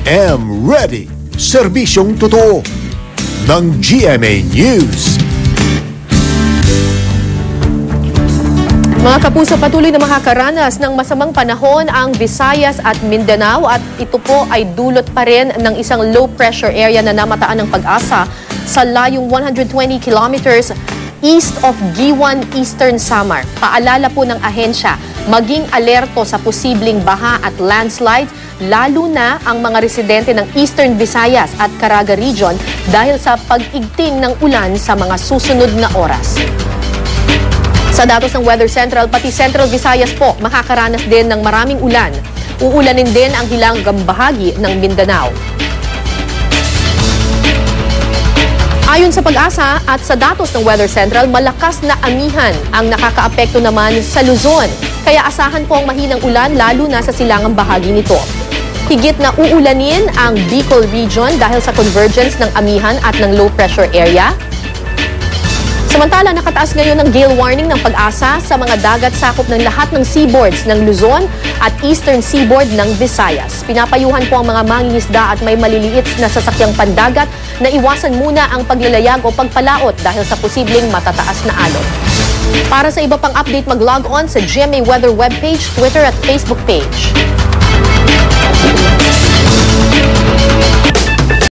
GM Ready. Serbisyong totoo ng GMA News. Mga kapuso, patuloy na makakaranas ng masamang panahon ang Visayas at Mindanao at ito po ay dulot pa rin ng isang low pressure area na namataan ng Pag-asa sa layong 120 kilometers east of Giwan, Eastern Samar. Paalala po ng ahensya, maging alerto sa posibleng baha at landslides, lalo na ang mga residente ng Eastern Visayas at Caraga Region dahil sa pag-igting ng ulan sa mga susunod na oras. Sa datos ng Weather Central, pati Central Visayas po makakaranas din ng maraming ulan. Uulanin din ang hilagang bahagi ng Mindanao. Ayon sa Pag-asa at sa datos ng Weather Central, malakas na amihan ang nakakaapekto naman sa Luzon. Kaya asahan po ang mahinang ulan lalo na sa silangang bahagi nito. Higit na uulanin ang Bicol Region dahil sa convergence ng amihan at ng low pressure area. Samantala, nakataas ngayon ng gale warning ng Pag-asa sa mga dagat sakop ng lahat ng seaboards ng Luzon at eastern seaboard ng Visayas. Pinapayuhan po ang mga mangingisda at may maliliit na sasakyang pandagat na iwasan muna ang paglalayag o pagpalaot dahil sa posibleng matataas na alon. Para sa iba pang update, mag-log on sa GMA Weather webpage, Twitter at Facebook page.